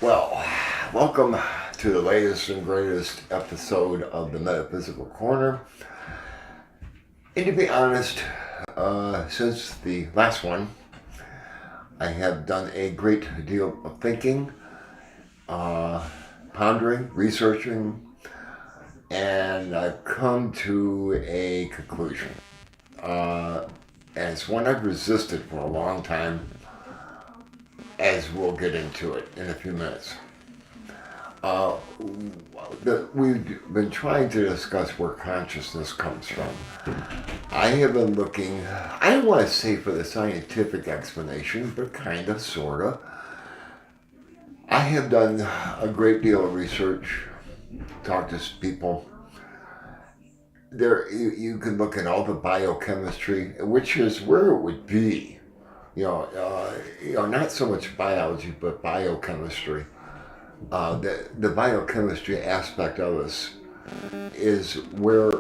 Well, welcome to the latest and greatest episode of the Metaphysical Corner. And to be honest, since the last one, I have done a great deal of thinking, pondering, researching, and I've come to a conclusion. And it's one I've resisted for a long time, as we'll get into it in a few minutes. We've been trying to discuss where consciousness comes from. I have been looking, I don't want to say for the scientific explanation, but kind of, sort of. I have done a great deal of research, talked to people. You can look at all the biochemistry, which is where it would be. Not so much biology, but biochemistry. The biochemistry aspect of us is where,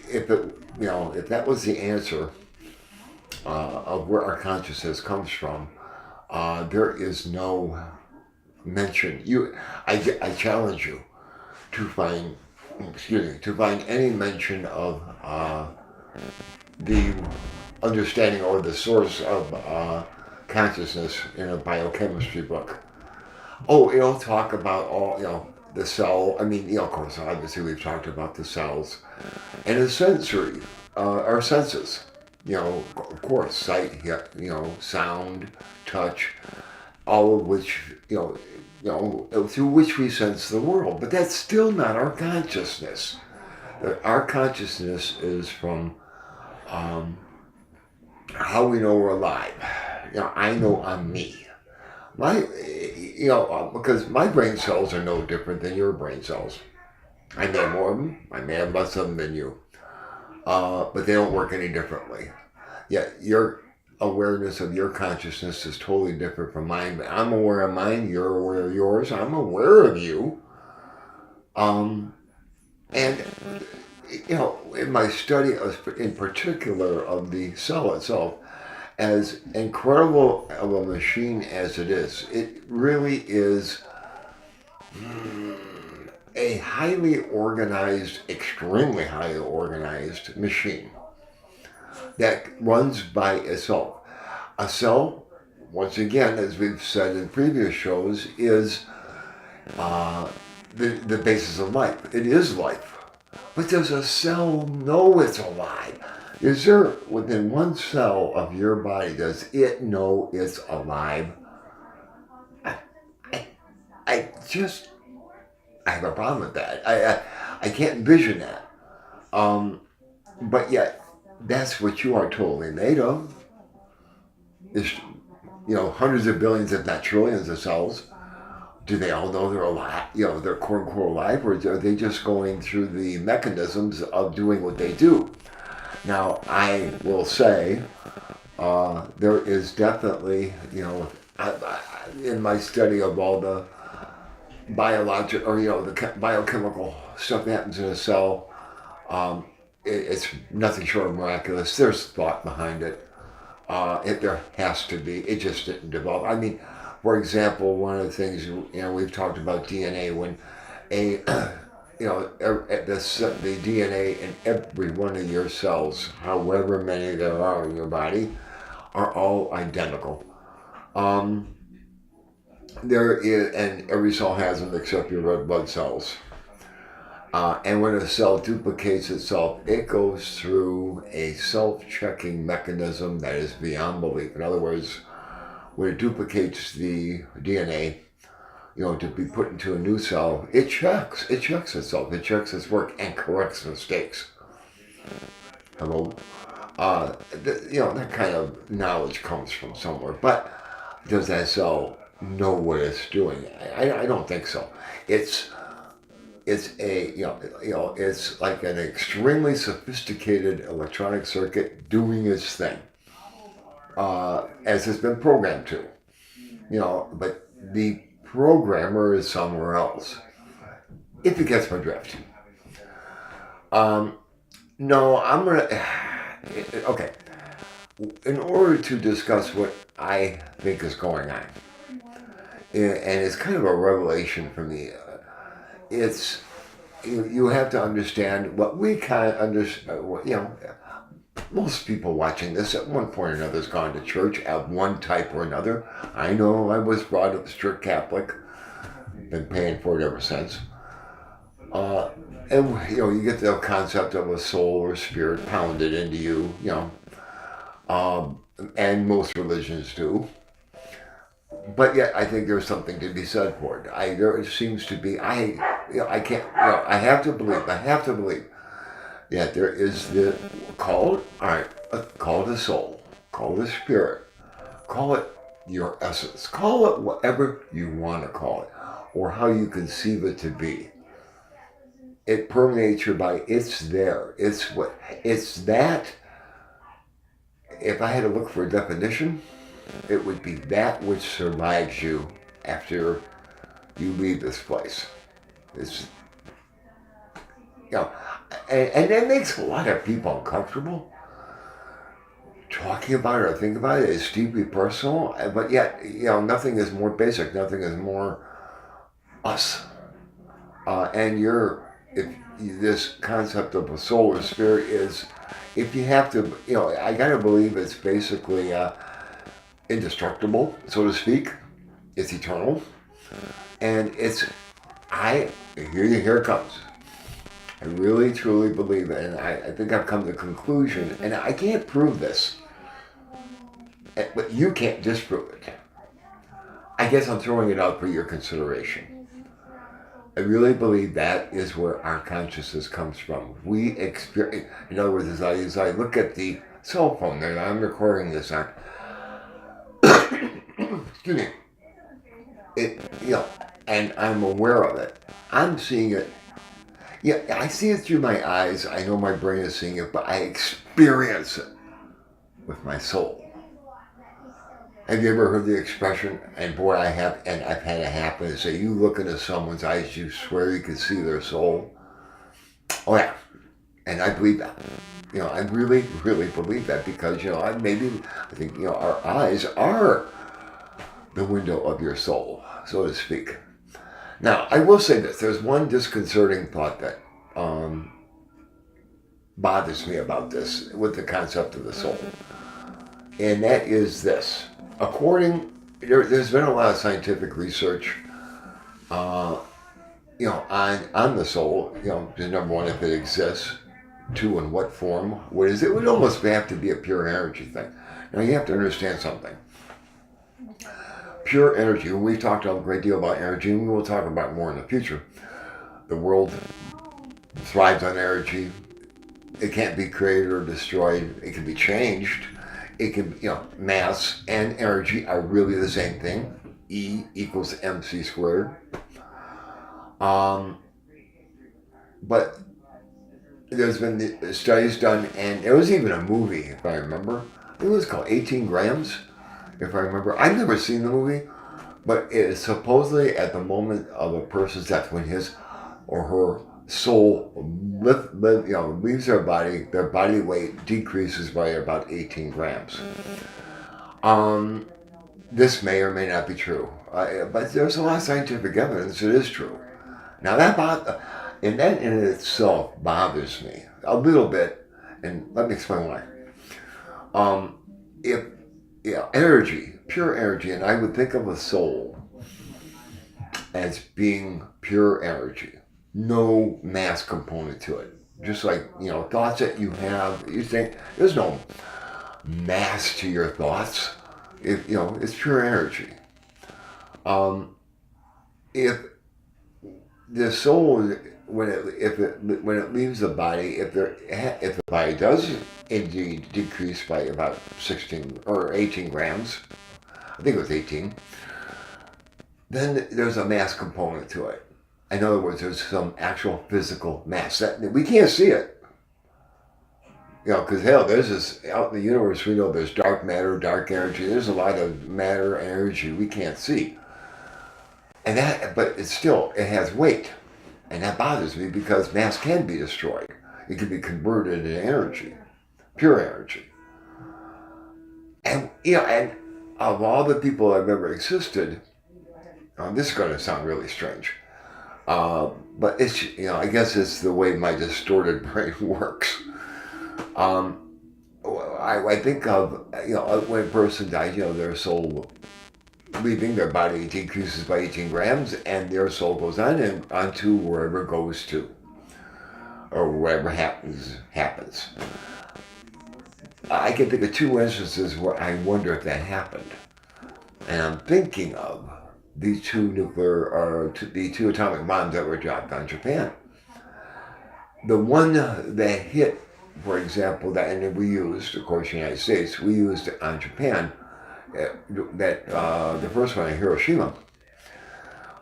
if that was the answer of where our consciousness comes from, there is no mention. I challenge you to find any mention of the understanding or the source of consciousness in a biochemistry book. Oh, it'll talk about the cell. I mean, of course, obviously we've talked about the cells and the sensory, our senses. Of course, sight, sound, touch, all of which, through which we sense the world. But that's still not our consciousness. Our consciousness is from how we know we're alive. I know I'm me. Because my brain cells are no different than your brain cells. I may have more of them, I may have less of them than you. But they don't work any differently. Yet your awareness of your consciousness is totally different from mine. But I'm aware of mine, you're aware of yours, I'm aware of you. And, in my study, in particular of the cell itself, as incredible of a machine as it is, it really is a highly organized, extremely highly organized machine that runs by itself. A cell, once again, as we've said in previous shows, is the basis of life. It is life. But does a cell know it's alive? Is there, within one cell of your body, does it know it's alive? I have a problem with that. I can't envision that. But yet, that's what you are totally made of. There's, hundreds of billions, if not trillions of cells. Do they all know they're alive? They're quote unquote alive, or are they just going through the mechanisms of doing what they do? Now, I will say there is definitely, in my study of all the biological or the biochemical stuff that happens in a cell, it's nothing short of miraculous. There's thought behind it. There has to be. It just didn't develop. I mean, for example, one of the things we've talked about DNA when the DNA in every one of your cells, however many there are in your body, are all identical. There is, and every cell has them except your red blood cells. And when a cell duplicates itself, it goes through a self-checking mechanism that is beyond belief. In other words, when it duplicates the DNA, to be put into a new cell, it checks itself, it checks its work and corrects mistakes. Hello? That kind of knowledge comes from somewhere. But does that cell know what it's doing? I don't think so. It's it's like an extremely sophisticated electronic circuit doing its thing, as it's been programmed to. But the programmer is somewhere else, if you catch my drift. No, I'm gonna. Okay. In order to discuss what I think is going on, and it's kind of a revelation for me. It's you have to understand what we kind of understand. Most people watching this at one point or another has gone to church of one type or another. I know I was brought up strict Catholic, been paying for it ever since. Uh, and you get the concept of a soul or spirit pounded into you, um, and most religions do. But yet, I think there's something to be said for it. There seems to be. I can't. I have to believe. That there is the call. All right, call it the soul, call it the spirit, call it your essence, call it whatever you want to call it, or how you conceive it to be. It permeates your body. It's there. It's what. It's that. If I had to look for a definition, it would be that which survives you after you leave this place. It's and that makes a lot of people uncomfortable. Talking about it or thinking about it is deeply personal, but yet nothing is more basic. Nothing is more us. And if this concept of a soul or spirit is, if you have to, I gotta believe it's basically indestructible, so to speak. It's eternal, and here it comes. I really truly believe it, and I think I've come to the conclusion, and I can't prove this, but you can't disprove it. I guess I'm throwing it out for your consideration. I really believe that is where our consciousness comes from. We experience, in other words, as I look at the cell phone that I'm recording this on, excuse me, and I'm aware of it. I'm seeing it. Yeah, I see it through my eyes. I know my brain is seeing it, but I experience it with my soul. Have you ever heard the expression, and boy, I have, and I've had it happen, to say, you look into someone's eyes, you swear you can see their soul? Oh yeah, and I believe that. I really, really believe that because, I think, our eyes are the window of your soul, so to speak. Now, I will say this. There's one disconcerting thought that bothers me about this with the concept of the soul. And that is this. There's been a lot of scientific research, on the soul, number one, if it exists. Two, in what form. What is it? It would almost have to be a pure energy thing. Now, you have to understand something. Pure energy, and we've talked a great deal about energy, and we will talk about more in the future. The world thrives on energy. It can't be created or destroyed. It can be changed. It can, mass and energy are really the same thing. E equals mc squared. But there's been studies done, and there was even a movie, if I remember. I think it was called 18 Grams. If I remember. I've never seen the movie, but it is supposedly at the moment of a person's death when his or her soul leaves their body weight decreases by about 18 grams. This may or may not be true, but there's a lot of scientific evidence it is true. Now that in itself bothers me a little bit, and let me explain why. Energy, pure energy, and I would think of a soul as being pure energy, no mass component to it. Just like, thoughts that you have, you think there's no mass to your thoughts. It's pure energy. If the soul, when it leaves the body, if the body does indeed decrease by about 16 or 18 grams, I think it was 18, then there's a mass component to it. In other words, there's some actual physical mass that we can't see it. Because there's this out in the universe. We know there's dark matter, dark energy. There's a lot of matter, energy we can't see, but it has weight. And that bothers me because mass can be destroyed. It can be converted into energy, pure energy. And of all the people that have ever existed, this is going to sound really strange, but it's, I guess it's the way my distorted brain works. I think of, when a person dies, their soul leaving their body decreases by 18 grams, and their soul goes on and onto wherever it goes to, or whatever happens. I can think of two instances where I wonder if that happened, and I'm thinking of the the two atomic bombs that were dropped on Japan. The one that hit, for example, and we used, of course, the United States, we used it on Japan. The first one in Hiroshima.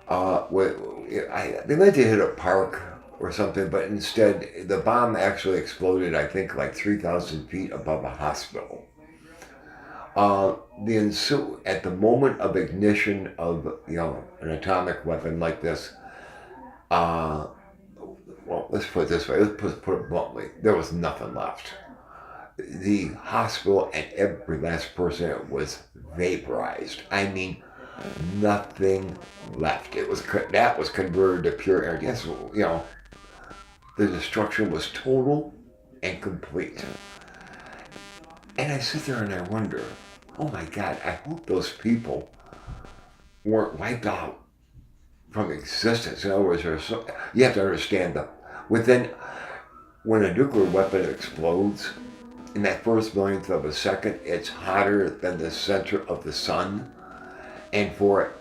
They meant to hit a park or something, but instead the bomb actually exploded, I think, like 3,000 feet above a hospital. At the moment of ignition of an atomic weapon like this, well, let's put it this way. Let's put it bluntly. There was nothing left. The hospital and every last person in it was vaporized. I mean, nothing left. That was converted to pure energy. Yes, the destruction was total and complete. And I sit there and I wonder, oh my God, I hope those people weren't wiped out from existence. In other words, you have to understand that when a nuclear weapon explodes, in that first millionth of a second, it's hotter than the center of the sun. And for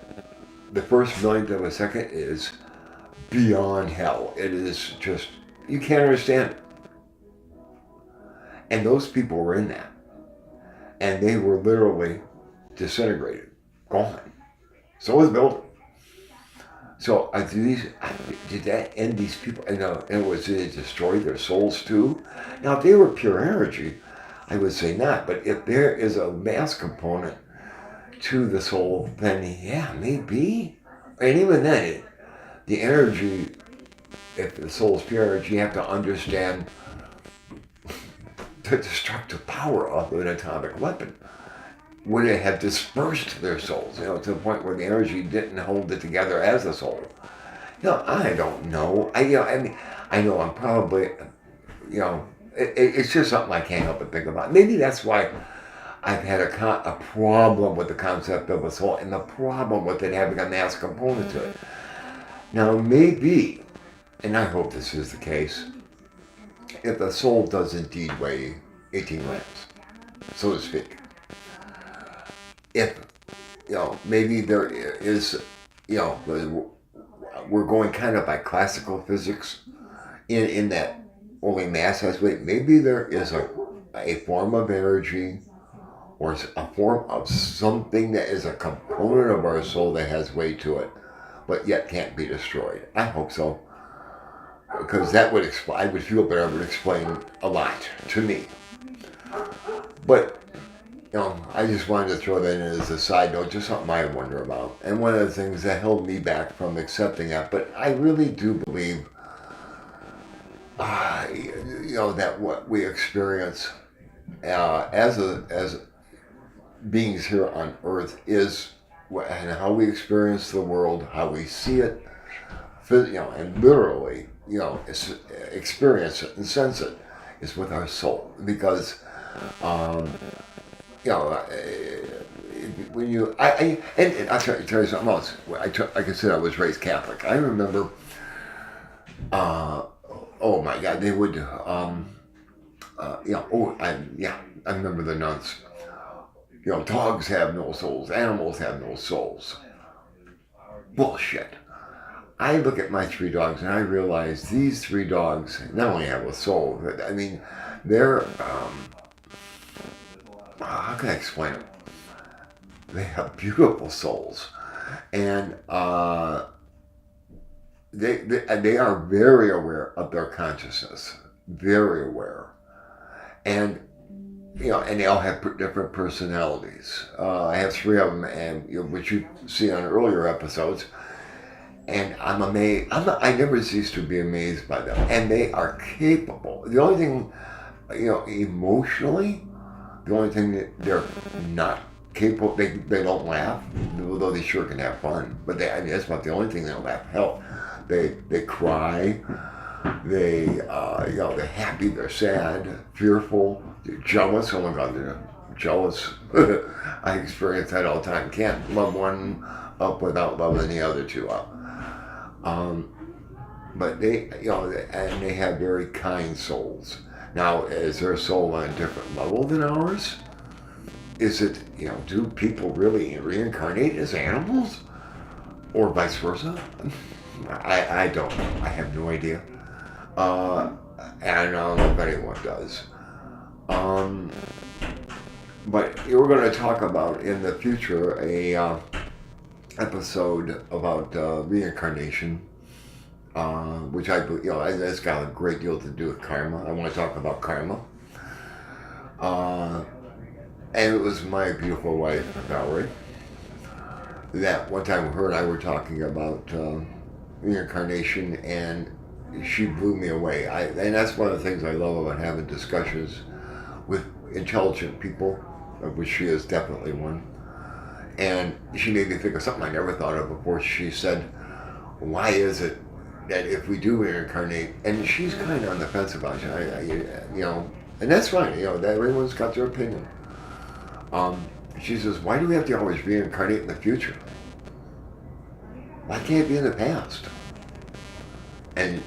the first millionth of a second is beyond hell. It is just, you can't understand it. And those people were in that. And they were literally disintegrated, gone. So was the building. So did that end these people? And did it destroy their souls too? Now, if they were pure energy, I would say not. But if there is a mass component to the soul, then yeah, maybe. And even then, the energy, if the soul is pure energy, you have to understand the destructive power of an atomic weapon. Would it have dispersed their souls, to the point where the energy didn't hold it together as a soul? I don't know. I know I'm probably, it's just something I can't help but think about. Maybe that's why I've had a problem with the concept of a soul and the problem with it having a mass component to it. Now, maybe, and I hope this is the case, if the soul does indeed weigh 18 grams, so to speak, if, maybe there is, we're going kind of by classical physics in that only mass has weight. Maybe there is a form of energy or a form of something that is a component of our soul that has weight to it, but yet can't be destroyed. I hope so. Because I would feel better, it would explain a lot to me. But, I just wanted to throw that in as a side note, just something I wonder about. And one of the things that held me back from accepting that, but I really do believe, that what we experience as beings here on Earth is, and how we experience the world, how we see it, and literally, experience it and sense it, is with our soul. Because, when you, and I'll tell you something else. Like I said, I was raised Catholic. I remember, oh my God, they would, I remember the nuns. Dogs have no souls, animals have no souls. Bullshit. I look at my 3 dogs and I realize these 3 dogs not only have a soul, but I mean, they're, how can I explain it? They have beautiful souls. And they are very aware of their consciousness, very aware. And, and they all have different personalities. I have 3 of them, and which you see on earlier episodes. And I'm amazed. I never cease to be amazed by them. And they are capable. The only thing, emotionally, the only thing that they're not capable. They don't laugh, although they sure can have fun. But I mean, that's not the only thing they'll laugh. Hell, they cry. They're happy. They're sad, fearful. They're jealous. Oh my God, they're jealous. I experience that all the time. Can't love one up without loving the other two up. But and they have very kind souls. Now, is their soul on a different level than ours? Is it, do people really reincarnate as animals? Or vice versa? I don't know. I have no idea. And I don't know if anyone does. But we're going to talk about in the future a episode about reincarnation. Which that's got a great deal to do with karma. I want to talk about karma. And it was my beautiful wife, Valerie, that one time her and I were talking about reincarnation, and she blew me away. And that's one of the things I love about having discussions with intelligent people, of which she is definitely one. And she made me think of something I never thought of before. She said, why is it that if we do reincarnate, and she's kind of on the fence about it, and that's fine, that everyone's got their opinion. She says, why do we have to always reincarnate in the future? Why can't it be in the past? And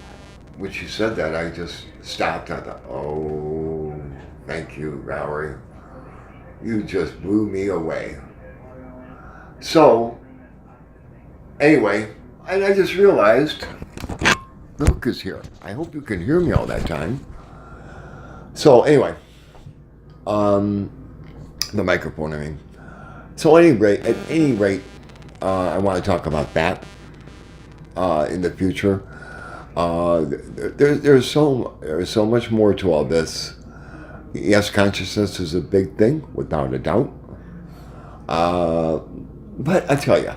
when she said that, I just stopped. I thought, oh, thank you, Valerie. You just blew me away. So, anyway, and I just realized Milk is here. I hope you can hear me all that time. So anyway, the microphone, I mean. So at any rate, I want to talk about that in the future. There's so much more to all this. Yes, consciousness is a big thing, without a doubt. But I tell you,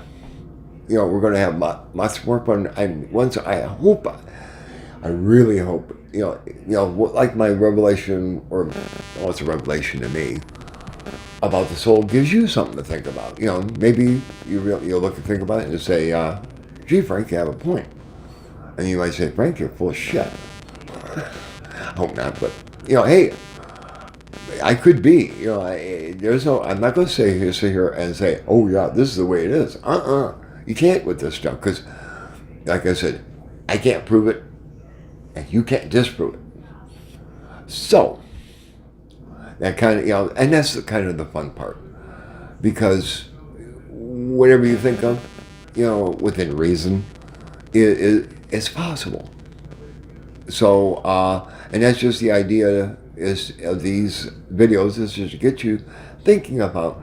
we're going to have lots more fun. And once I really hope, like my revelation, it's a revelation to me, about the soul gives you something to think about. Maybe you'll look and think about it and say, gee, Frank, you have a point. And you might say, Frank, you're full of shit. I hope not, but, hey, I could be. I'm not going to sit here and say, oh, yeah, this is the way it is. You can't with this stuff, because, like I said, I can't prove it, and you can't disprove it. So, that kind of, and that's kind of the fun part, because whatever you think of, within reason, it's possible. So, and that's just the idea of these videos, is just to get you thinking about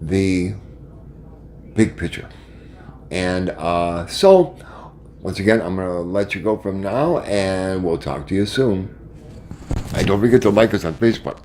the big picture. And so, once again, I'm going to let you go from now, and we'll talk to you soon. And don't forget to like us on Facebook.